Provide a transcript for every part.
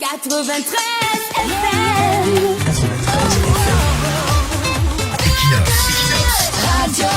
93 FM. Radio.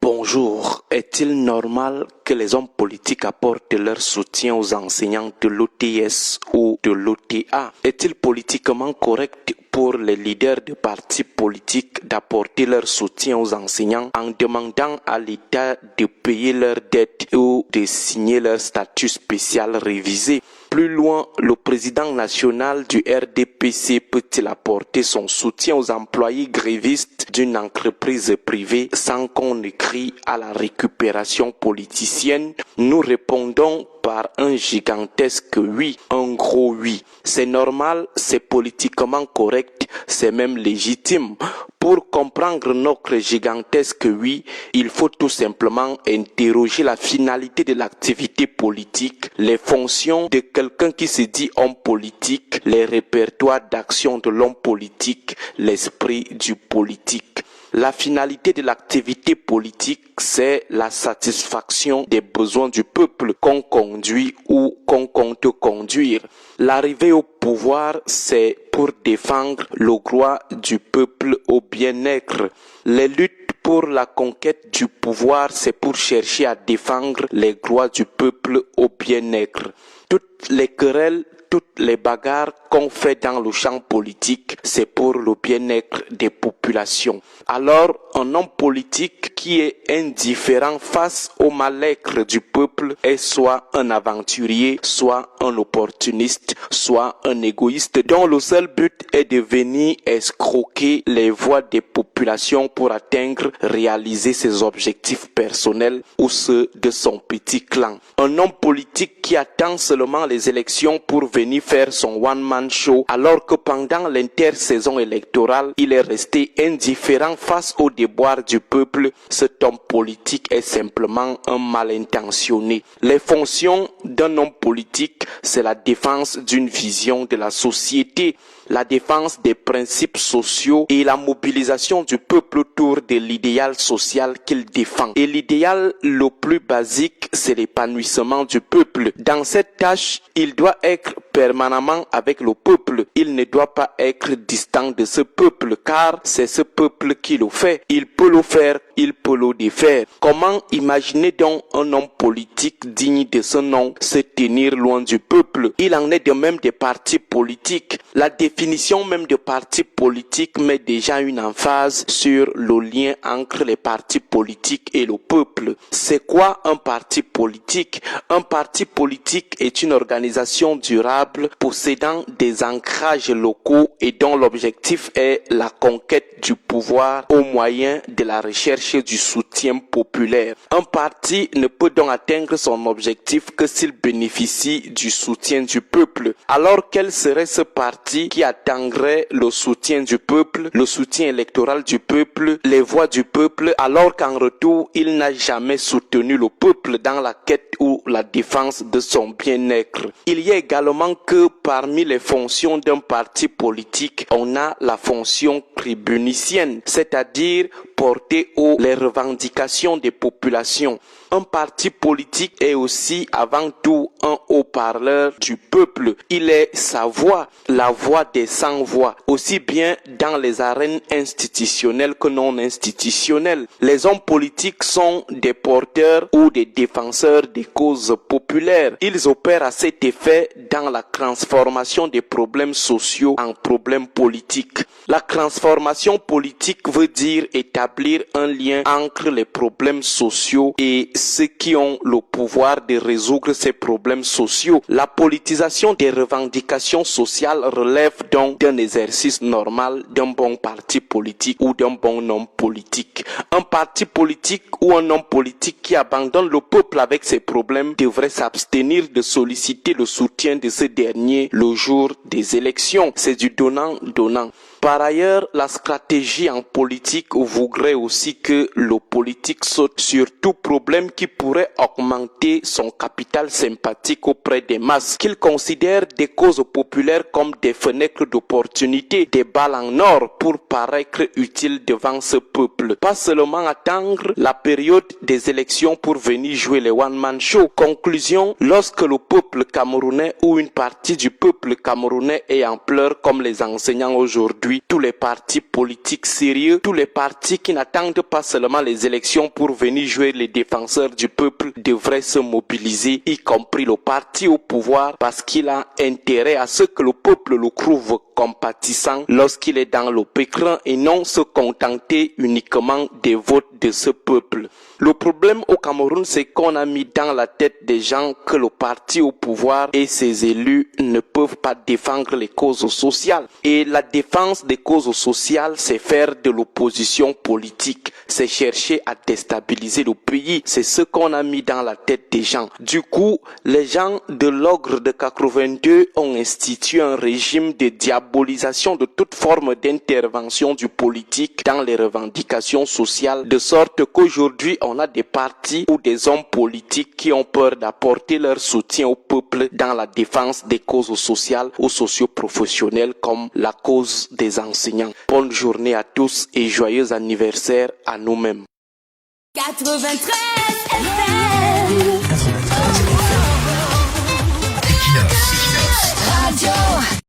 Bonjour. Est-il normal que les hommes politiques apportent leur soutien aux enseignants de l'OTS ou de l'OTA? Est-il politiquement correct pour les leaders de partis politiques d'apporter leur soutien aux enseignants en demandant à l'État de payer leurs dettes ou de signer leur statut spécial révisé? Plus loin, le président national du RDPC peut-il apporter son soutien aux employés grévistes d'une entreprise privée sans qu'on écrit à la récupération politicienne? Nous répondons par un gigantesque oui, un gros oui. C'est normal, c'est politiquement correct, c'est même légitime. Pour comprendre notre gigantesque oui, il faut tout simplement interroger la finalité de l'activité politique, les fonctions de quelqu'un qui se dit homme politique, les répertoires d'action de l'homme politique, l'esprit du politique. La finalité de l'activité politique, c'est la satisfaction des besoins du peuple qu'on conduit ou qu'on compte conduire. L'arrivée au pouvoir, c'est pour défendre le droit du peuple au bien-être. Les luttes pour la conquête du pouvoir, c'est pour chercher à défendre les droits du peuple au bien-être. Toutes les querelles, toutes les bagarres qu'on fait dans le champ politique, c'est pour le bien-être des populations. Alors, un homme politique qui est indifférent face au mal-être du peuple est soit un aventurier, soit un opportuniste, soit un égoïste dont le seul but est de venir escroquer les voix des populations pour atteindre, réaliser ses objectifs personnels ou ceux de son petit clan. Un homme politique qui attend seulement les élections pour venir faire son one-man show, alors que pendant l'intersaison électorale, il est resté indifférent face aux déboires du peuple. Cet homme politique est simplement un mal intentionné. Les fonctions d'un homme politique, c'est la défense d'une vision de la société, la défense des principes sociaux et la mobilisation du peuple autour de l'idéal social qu'il défend. Et l'idéal le plus basique, c'est l'épanouissement du peuple. Dans cette tâche, il doit être permanemment avec le peuple. Il ne doit pas être distant de ce peuple, car c'est ce peuple qui le fait. Il peut le faire, il peut le défaire. Comment imaginer donc un homme politique digne de ce nom se tenir loin du peuple? Il en est de même des partis politiques. La définition même de parti politique met déjà une emphase sur le lien entre les partis politiques et le peuple. C'est quoi un parti politique? Un parti politique est une organisation durable possédant des ancrages locaux et dont l'objectif est la conquête du pouvoir au moyen de la recherche du soutien populaire. Un parti ne peut donc atteindre son objectif que s'il bénéficie du soutien du peuple. Alors quel serait ce parti qui atteindrait le soutien du peuple, le soutien électoral du peuple, les voix du peuple, alors qu'en retour, il n'a jamais soutenu le peuple dans la quête ou la défense de son bien-être? Il y a également que parmi les fonctions d'un parti politique, on a la fonction tribunicienne, c'est-à-dire porter haut les revendications des populations. Un parti politique est aussi avant tout un haut-parleur du peuple. Il est sa voix, la voix des sans-voix, aussi bien dans les arènes institutionnelles que non institutionnelles. Les hommes politiques sont des porteurs ou des défenseurs des causes populaires. Ils opèrent à cet effet dans la transformation des problèmes sociaux en problèmes politiques. La transformation politique veut dire établir un lien entre les problèmes sociaux et ceux qui ont le pouvoir de résoudre ces problèmes sociaux. La politisation des revendications sociales relève donc d'un exercice normal d'un bon parti politique ou d'un bon homme politique. Un parti politique ou un homme politique qui abandonne le peuple avec ses problèmes devrait s'abstenir de solliciter le soutien de ce dernier le jour des élections. C'est du donnant-donnant. Par ailleurs, la stratégie en politique voudrait aussi que le politique saute sur tout problème qui pourrait augmenter son capital sympathique auprès des masses, qu'il considère des causes populaires comme des fenêtres d'opportunité, des balles en or pour paraître utile devant ce peuple. Pas seulement attendre la période des élections pour venir jouer les one-man show. Conclusion, lorsque le peuple camerounais ou une partie du peuple camerounais est en pleurs comme les enseignants aujourd'hui, tous les partis politiques sérieux, tous les partis qui n'attendent pas seulement les élections pour venir jouer les défenseurs du peuple devraient se mobiliser, y compris le parti au pouvoir, parce qu'il a intérêt à ce que le peuple le trouve compatissant lorsqu'il est dans le pécrin et non se contenter uniquement des votes de ce peuple. Le problème au Cameroun, c'est qu'on a mis dans la tête des gens que le parti au pouvoir et ses élus ne peuvent pas défendre les causes sociales. Et la défense des causes sociales, c'est faire de l'opposition politique, c'est chercher à déstabiliser le pays. C'est ce qu'on a mis dans la tête des gens. Du coup, les gens de l'ogre de 82 ont institué un régime de diabolisation de toute forme d'intervention du politique dans les revendications sociales, de sorte qu'aujourd'hui, on a des partis ou des hommes politiques qui ont peur d'apporter leur soutien au peuple dans la défense des causes sociales ou socio-professionnelles comme la cause des enseignants. Bonne journée à tous et joyeux anniversaire à nous-mêmes. 93 FM.